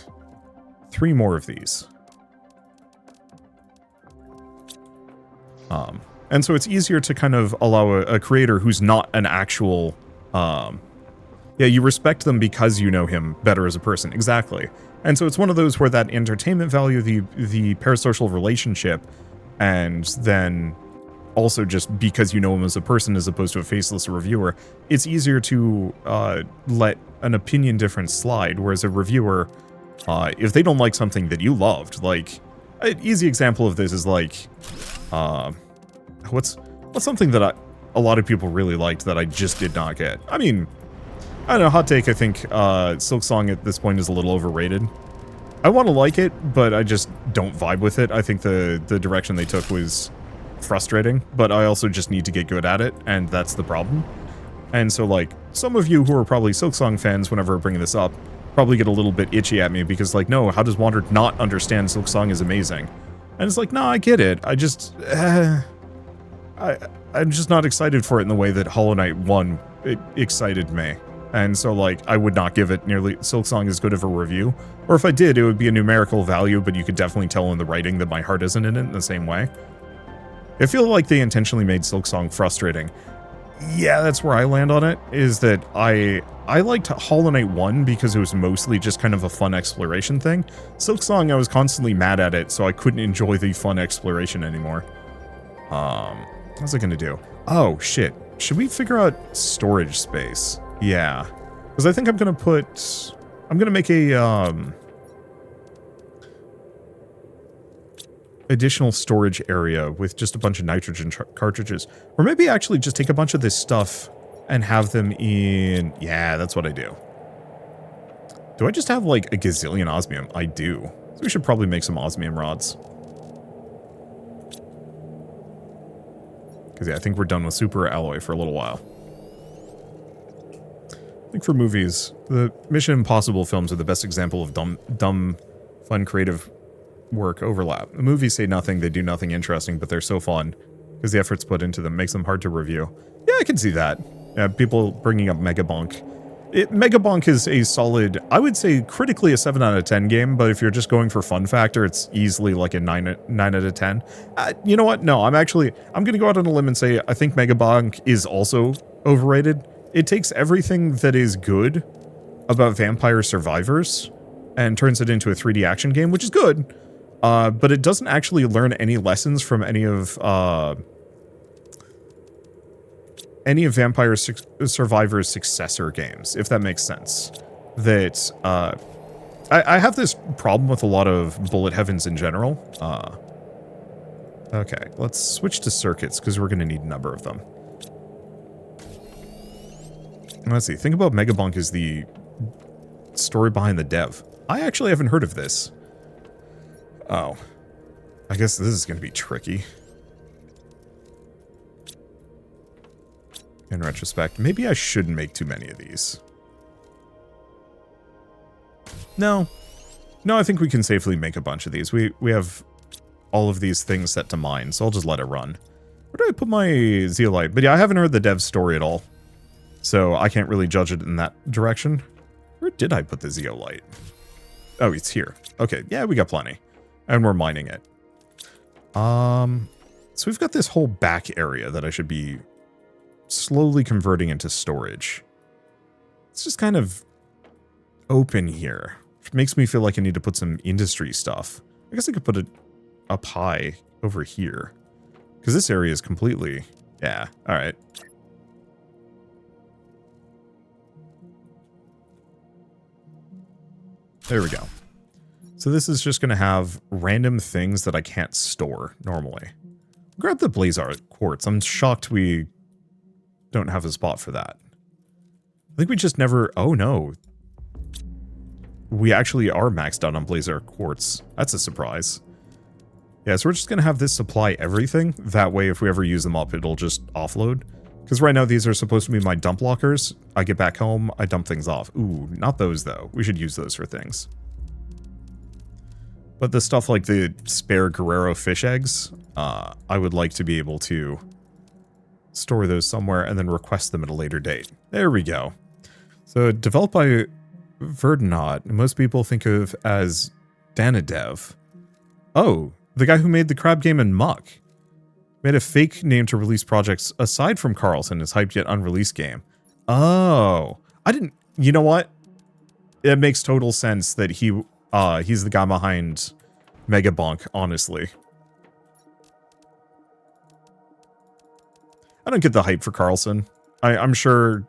3 more of these. And so it's easier to kind of allow a creator who's not an actual... yeah, you respect them because you know him better as a person. Exactly. And so it's one of those where that entertainment value, the parasocial relationship, and then also just because you know him as a person as opposed to a faceless reviewer, it's easier to let an opinion difference slide, whereas a reviewer, if they don't like something that you loved, like, an easy example of this is like, what's something that a lot of people really liked that I just did not get? I mean, I don't know, hot take, I think Silksong at this point is a little overrated. I want to like it, but I just don't vibe with it. I think the direction they took was frustrating, but I also just need to get good at it, and that's the problem. And so, like, some of you who are probably Silksong fans, whenever I bring this up, probably get a little bit itchy at me because, like, no, how does Wander not understand Silksong is amazing? And it's like, no, I get it. I just... I'm just not excited for it in the way that Hollow Knight 1 excited me. And so, like, I would not give it nearly Silksong as good of a review. Or if I did, it would be a numerical value, but you could definitely tell in the writing that my heart isn't in it in the same way. I feel like they intentionally made Silksong frustrating. Yeah, that's where I land on it, is that I liked Hollow Knight 1 because it was mostly just kind of a fun exploration thing. Silksong, I was constantly mad at it, so I couldn't enjoy the fun exploration anymore. What's it gonna do? Oh, shit. Should we figure out storage space? Yeah. Because I think I'm gonna make a, additional storage area with just a bunch of nitrogen cartridges. Or maybe actually just take a bunch of this stuff and have them in... Yeah, that's what I do. Do I just have, like, a gazillion osmium? I do. So we should probably make some osmium rods. Because, yeah, I think we're done with super alloy for a little while. I think for movies, the Mission Impossible films are the best example of dumb, fun, creative work overlap. The movies say nothing, they do nothing interesting, but they're so fun because the efforts put into them makes them hard to review. Yeah, I can see that. Yeah, people bringing up Megabonk. Megabonk is a solid, I would say critically a 7 out of 10 game, but if you're just going for fun factor, it's easily like a 9 out of 10. You know what? No, I'm going to go out on a limb and say I think Megabonk is also overrated. It takes everything that is good about Vampire Survivors and turns it into a 3D action game, which is good. But it doesn't actually learn any lessons from any of Vampire Survivors' successor games, if that makes sense. That, I have this problem with a lot of bullet heavens in general. Okay, let's switch to circuits, because we're going to need a number of them. Let's see, think about Megabonk as the story behind the dev. I actually haven't heard of this. Oh. I guess this is going to be tricky. In retrospect, maybe I shouldn't make too many of these. No. No, I think we can safely make a bunch of these. We have all of these things set to mine, so I'll just let it run. Where do I put my zeolite? But yeah, I haven't heard the dev's story at all. So I can't really judge it in that direction. Where did I put the zeolite? Oh, it's here. Okay, yeah, we got plenty. And we're mining it. So we've got this whole back area that I should be slowly converting into storage. It's just kind of open here, which makes me feel like I need to put some industry stuff. I guess I could put it up high over here. Because this area is completely... Yeah, alright. There we go. So this is just going to have random things that I can't store normally. Grab the Blazar quartz. I'm shocked we don't have a spot for that. I think we just never... Oh, no. We actually are maxed out on Blazar quartz. That's a surprise. Yeah, so we're just going to have this supply everything. That way, if we ever use them up, it'll just offload. Because right now, these are supposed to be my dump lockers. I get back home, I dump things off. Ooh, not those, though. We should use those for things. But the stuff like the spare Guerrero fish eggs, I would like to be able to store those somewhere and then request them at a later date. There we go. So, developed by Verdanaut, most people think of as Danadev. Oh, the guy who made the crab game in Muck. Made a fake name to release projects aside from Carlson, his hyped yet unreleased game. Oh, I didn't... You know what? It makes total sense that he's the guy behind Megabonk, honestly. I don't get the hype for Carlson. I'm sure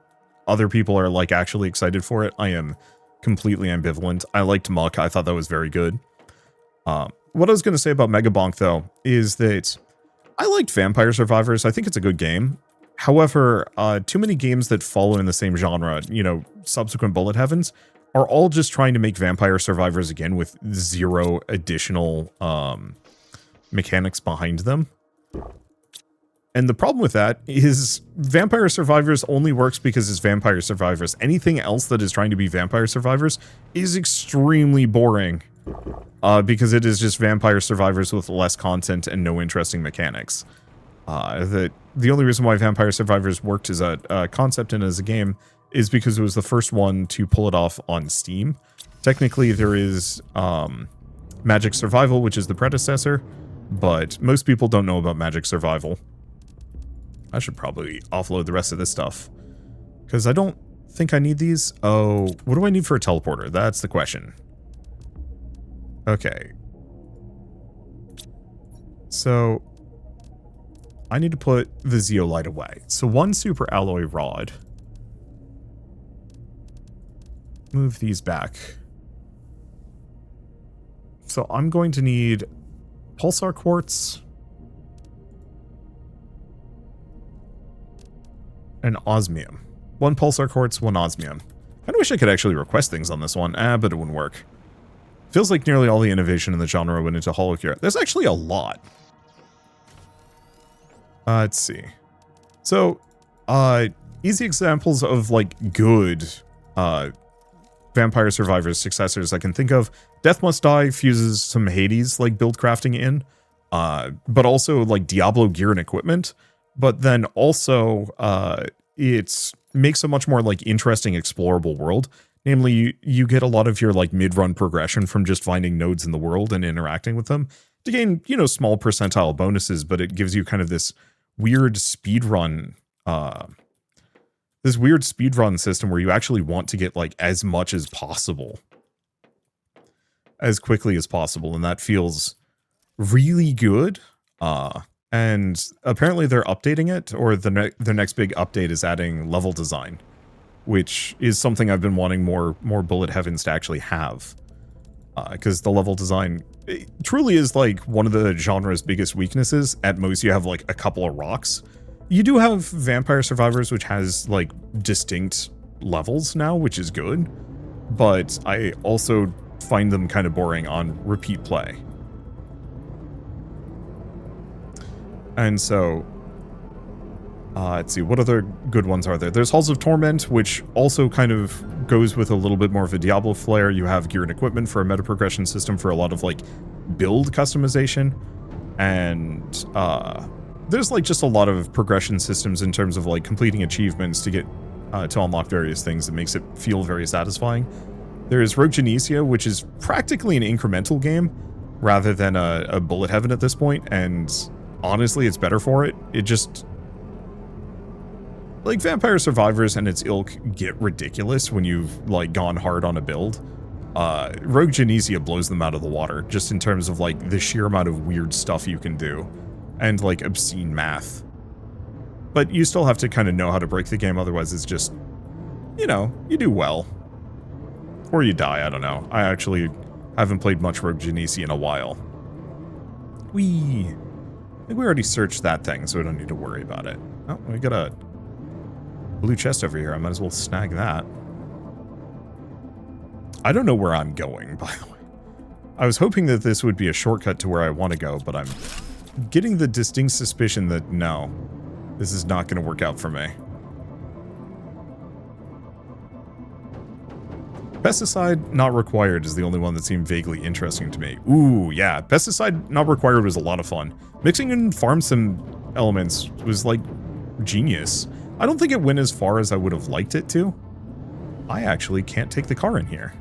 other people are, like, actually excited for it. I am completely ambivalent. I liked Muck. I thought that was very good. What I was going to say about Megabonk, though, is that I liked Vampire Survivors. I think it's a good game. However, too many games that follow in the same genre, you know, subsequent Bullet Heavens, are all just trying to make Vampire Survivors again with zero additional mechanics behind them. And the problem with that is Vampire Survivors only works because it's Vampire Survivors. Anything else that is trying to be Vampire Survivors is extremely boring. Because it is just Vampire Survivors with less content and no interesting mechanics. The only reason why Vampire Survivors worked as a concept and as a game is because it was the first one to pull it off on Steam. Technically, there is Magic Survival, which is the predecessor, but most people don't know about Magic Survival. I should probably offload the rest of this stuff, because I don't think I need these. Oh, what do I need for a teleporter? That's the question. Okay. So, I need to put the zeolite away. So, one super alloy rod. Move these back. So, I'm going to need pulsar quartz and osmium. One pulsar quartz, one osmium. I wish I could actually request things on this one, but it wouldn't work. Feels like nearly all the innovation in the genre went into holocure. There's actually a lot. Let's see. So, easy examples of, like, good Vampire Survivors successors I can think of. Death Must Die fuses some Hades, like, build crafting in. But also, like, Diablo gear and equipment. But then also, it makes a much more, like, interesting, explorable world. Namely, you get a lot of your, like, mid-run progression from just finding nodes in the world and interacting with them to gain, you know, small percentile bonuses, but it gives you kind of this weird speedrun, system where you actually want to get, like, as much as possible. As quickly as possible, and that feels really good. And apparently they're updating it, or the next big update is adding level design, which is something I've been wanting more Bullet Heavens to actually have. Because the level design truly is, like, one of the genre's biggest weaknesses. At most, you have, like, a couple of rocks. You do have Vampire Survivors, which has, like, distinct levels now, which is good. But I also find them kind of boring on repeat play. And so, let's see, what other good ones are there? There's Halls of Torment, which also kind of goes with a little bit more of a Diablo flair. You have gear and equipment for a meta progression system for a lot of, like, build customization. And there's, like, just a lot of progression systems in terms of, like, completing achievements to get to unlock various things that makes it feel very satisfying. There's Rogue Genesia, which is practically an incremental game rather than a Bullet Heaven at this point, and honestly, it's better for it. It just... Like, Vampire Survivors and its ilk get ridiculous when you've, like, gone hard on a build. Rogue Genesia blows them out of the water, just in terms of, like, the sheer amount of weird stuff you can do. And, like, obscene math. But you still have to kind of know how to break the game, otherwise it's just, you know, you do well. Or you die, I don't know. I actually haven't played much Rogue Genesi in a while. I think we already searched that thing, so we don't need to worry about it. Oh, we got a blue chest over here. I might as well snag that. I don't know where I'm going, by the way. I was hoping that this would be a shortcut to where I want to go, but I'm getting the distinct suspicion that no, this is not going to work out for me. Pesticide not required is the only one that seemed vaguely interesting to me. Ooh, yeah. Pesticide not required was a lot of fun. Mixing in farm sim elements was, like, genius. I don't think it went as far as I would have liked it to. I actually can't take the car in here.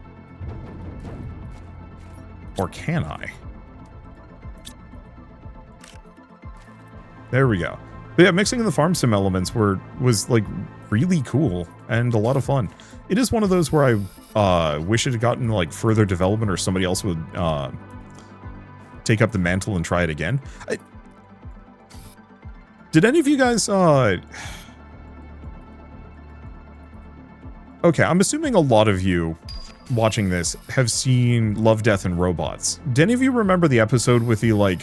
Or can I? There we go. But yeah, mixing in the farm sim elements was, like, really cool and a lot of fun. It is one of those where I wish it had gotten, like, further development or somebody else would take up the mantle and try it again. Did any of you guys... Okay, I'm assuming a lot of you watching this have seen Love, Death, and Robots. Do any of you remember the episode with the, like,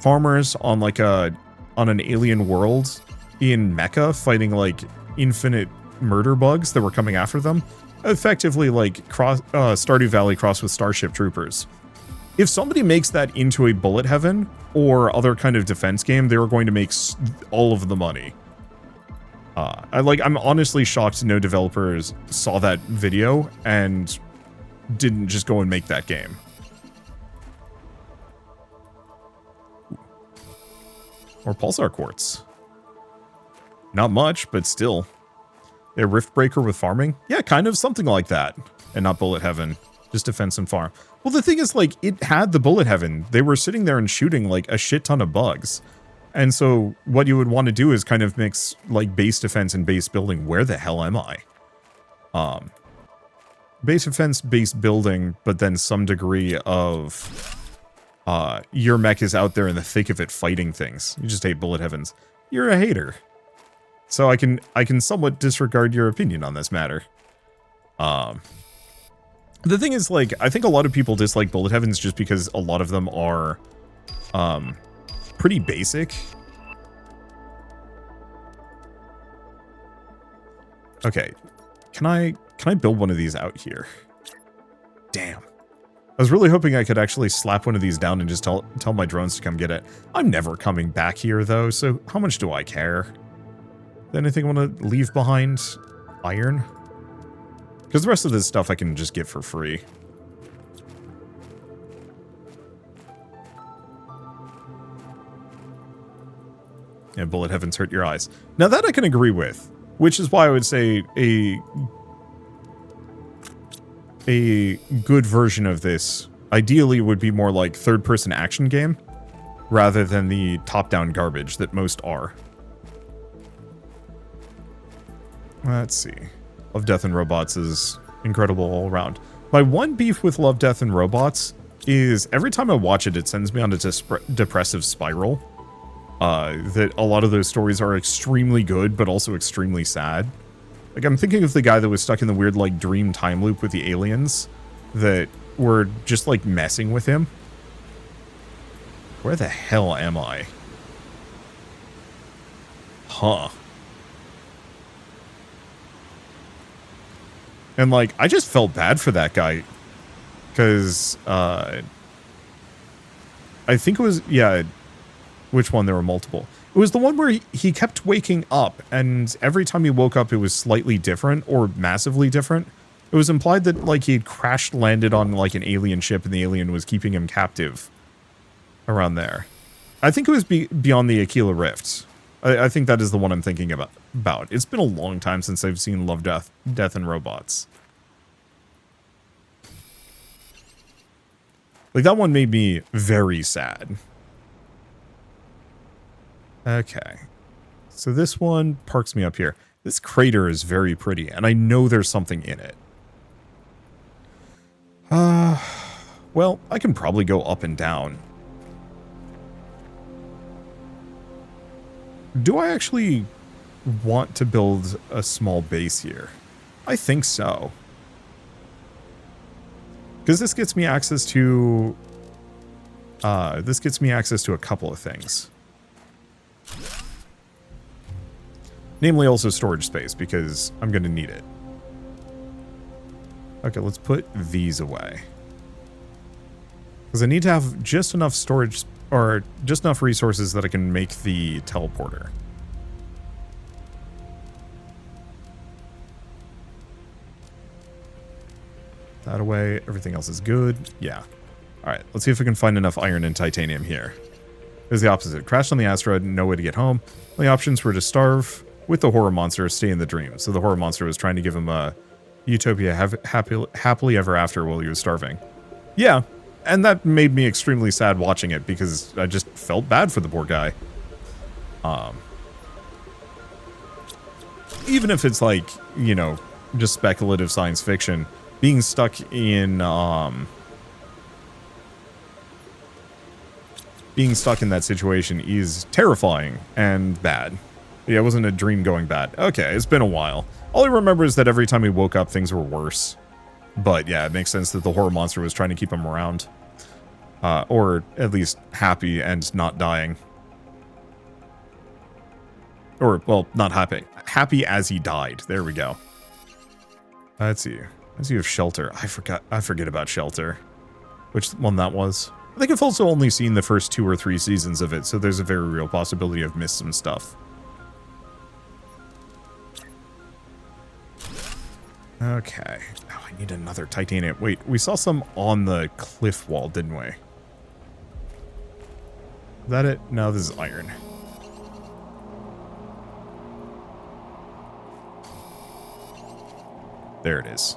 farmers on, like, on an alien world in Mecca fighting, like, infinite murder bugs that were coming after them? Effectively, like, Stardew Valley crossed with Starship Troopers. If somebody makes that into a Bullet Heaven or other kind of defense game, they're going to make all of the money. I'm honestly shocked no developers saw that video and didn't just go and make that game. Or Pulsar Quartz. Not much, but still. A Rift Breaker with farming? Yeah, kind of something like that. And not Bullet Heaven. Just defense and farm. Well, the thing is, like, it had the Bullet Heaven. They were sitting there and shooting, like, a shit ton of bugs. And so what you would want to do is kind of mix, like, base defense and base building. Where the hell am I? Base defense, base building, but then some degree of your mech is out there in the thick of it fighting things. You just hate Bullet Heavens. You're a hater. So I can somewhat disregard your opinion on this matter. The thing is, like, I think a lot of people dislike Bullet Heavens just because a lot of them are pretty basic. Okay, can I build one of these out here? Damn. I was really hoping I could actually slap one of these down and just tell my drones to come get it. I'm never coming back here, though, so how much do I care? Anything I want to leave behind? Iron? Because the rest of this stuff I can just get for free. Yeah, Bullet Heavens hurt your eyes. Now that I can agree with, which is why I would say a good version of this ideally would be more like third-person action game rather than the top-down garbage that most are. Let's see. Love, Death, and Robots is incredible all around. My one beef with Love, Death, and Robots is every time I watch it, it sends me on a depressive spiral. That a lot of those stories are extremely good, but also extremely sad. Like, I'm thinking of the guy that was stuck in the weird, like, dream time loop with the aliens that were just, like, messing with him. Where the hell am I? Huh. And, like, I just felt bad for that guy. Because, I think it was, yeah, which one? There were multiple. It was the one where he kept waking up, and every time he woke up, it was slightly different, or massively different. It was implied that, like, he had crash-landed on, like, an alien ship, and the alien was keeping him captive. Around there. I think it was beyond the Aquila Rift. I think that is the one I'm thinking about. It's been a long time since I've seen Love, Death, and Robots. Like, that one made me very sad. Okay. So this one parks me up here. This crater is very pretty, and I know there's something in it. Well, I can probably go up and down. Do I actually want to build a small base here? I think so. Because this gets me access to... a couple of things. Namely also storage space, because I'm going to need it. Okay, let's put these away. Because I need to have just enough storage, or just enough resources that I can make the teleporter. That away. Everything else is good. Yeah. Alright, let's see if we can find enough iron and titanium here. There's the opposite. Crashed on the asteroid, no way to get home. The options were to starve with the horror monster or stay in the dream. So the horror monster was trying to give him a utopia happily ever after while he was starving. Yeah, and that made me extremely sad watching it because I just felt bad for the poor guy. Even if it's like, you know, just speculative science fiction, being stuck in that situation is terrifying and bad. Yeah, it wasn't a dream going bad. Okay, it's been a while. All I remember is that every time he woke up, things were worse. But yeah, it makes sense that the horror monster was trying to keep him around. Or at least happy and not dying. Or, well, not happy. Happy as he died. There we go. Let's see. Let's see if shelter. I forget about shelter. Which one that was. I think I've also only seen the first 2 or 3 seasons of it, so there's a very real possibility I've missed some stuff. Okay. Oh, I need another titanium. Wait, we saw some on the cliff wall, didn't we? Is that it? No, this is iron. There it is.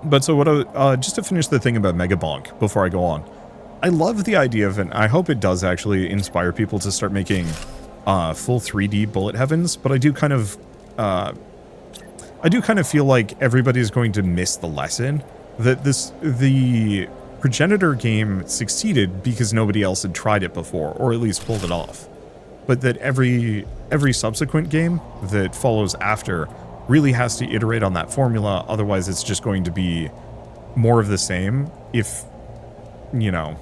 But so what just to finish the thing about Mega Bonk before I go on. I love the idea of, and I hope it does actually inspire people to start making full 3D bullet heavens, but I do kind of feel like everybody's going to miss the lesson that the progenitor game succeeded because nobody else had tried it before, or at least pulled it off. But that every subsequent game that follows after really has to iterate on that formula, otherwise it's just going to be more of the same, if, you know,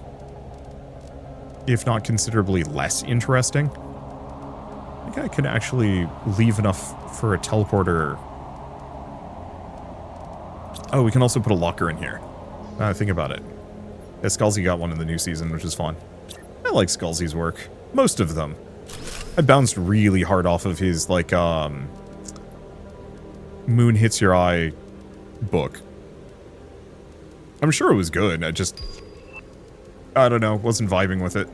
if not considerably less interesting. I think I could actually leave enough for a teleporter. Oh, we can also put a locker in here. Think about it. Yeah, Scalzi got one in the new season, which is fun. I like Scalzi's work. Most of them. I bounced really hard off of his, like, Moon Hits Your Eye book. I'm sure it was good, I don't know, wasn't vibing with it.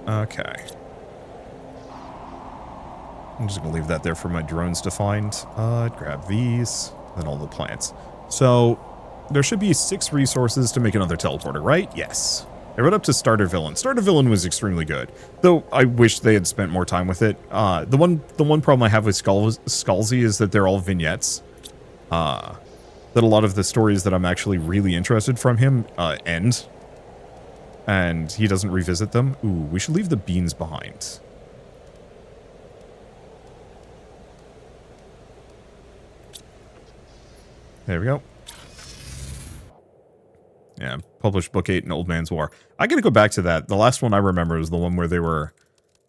Okay. I'm just gonna leave that there for my drones to find. Grab these, then all the plants. So, there should be 6 resources to make another teleporter, right? Yes. I wrote up to Starter Villain. Starter Villain was extremely good, though I wish they had spent more time with it. The one problem I have with Scalzi is that they're all vignettes. That a lot of the stories that I'm actually really interested from him end, and he doesn't revisit them. Ooh, we should leave the beans behind. There we go. Yeah, published book 8 in Old Man's War. I gotta go back to that. The last one I remember was the one where they were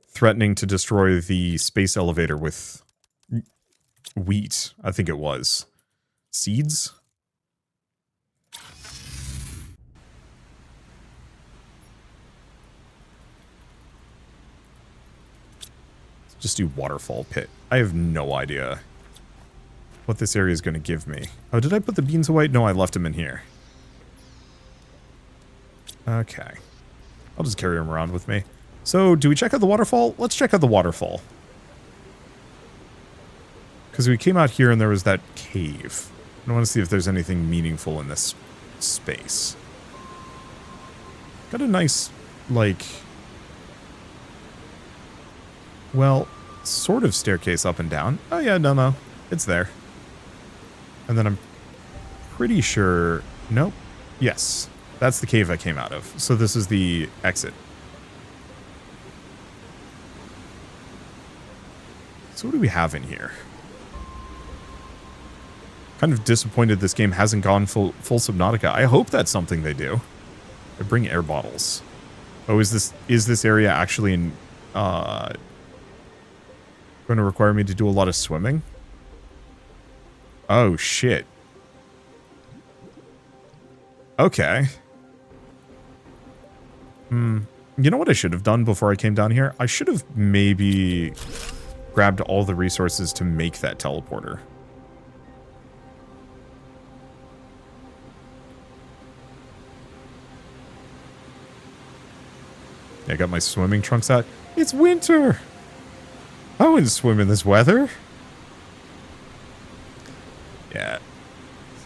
threatening to destroy the space elevator with wheat, I think it was. Seeds? Let's just do waterfall pit. I have no idea what this area is going to give me. Oh, did I put the beans away? No, I left them in here. Okay. I'll just carry them around with me. So, do we check out the waterfall? Let's check out the waterfall. Because we came out here and there was that cave. I want to see if there's anything meaningful in this space. Got a nice, like... well, sort of staircase up and down. Oh yeah, no. It's there. And then I'm pretty sure... nope. Yes. That's the cave I came out of. So this is the exit. So what do we have in here? Kind of disappointed this game hasn't gone full Subnautica. I hope that's something they do. They bring air bottles. Oh, is this area actually in going to require me to do a lot of swimming? Oh shit. Okay. You know what I should have done before I came down here? I should have maybe grabbed all the resources to make that teleporter. Yeah, I got my swimming trunks out. It's winter! I wouldn't swim in this weather. Yeah.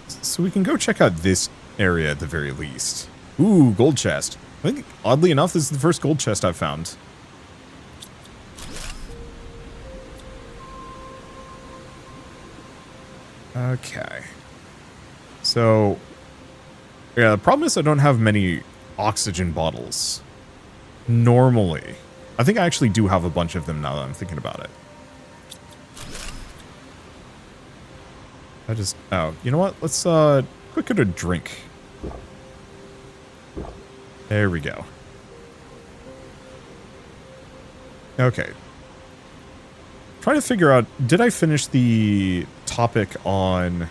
So we can go check out this area at the very least. Ooh, gold chest. I think, oddly enough, this is the first gold chest I've found. Okay. So, yeah, the problem is I don't have many oxygen bottles. Normally. I think I actually do have a bunch of them now that I'm thinking about it. Oh, you know what? Let's, quick get a drink. There we go. Okay. Trying to figure out, did I finish the topic on...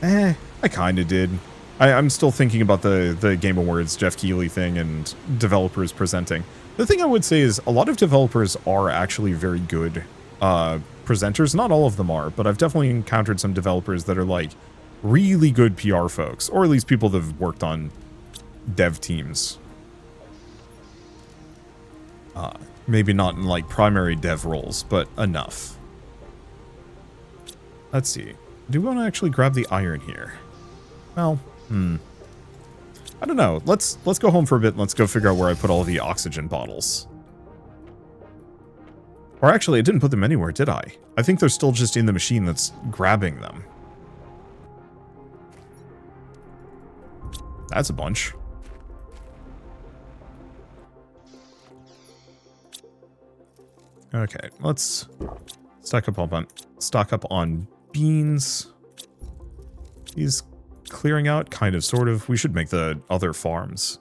I kind of did. I'm still thinking about the Game Awards Jeff Keighley thing and developers presenting. The thing I would say is a lot of developers are actually very good presenters. Not all of them are, but I've definitely encountered some developers that are like really good PR folks, or at least people that have worked on dev teams. Maybe not in like primary dev roles, but enough. Let's see. Do we want to actually grab the iron here? Well, I don't know. Let's go home for a bit and let's go figure out where I put all the oxygen bottles. Or actually, I didn't put them anywhere, did I? I think they're still just in the machine that's grabbing them. That's a bunch. Okay, let's stock up on beans. These clearing out, kind of, sort of. We should make the other farms.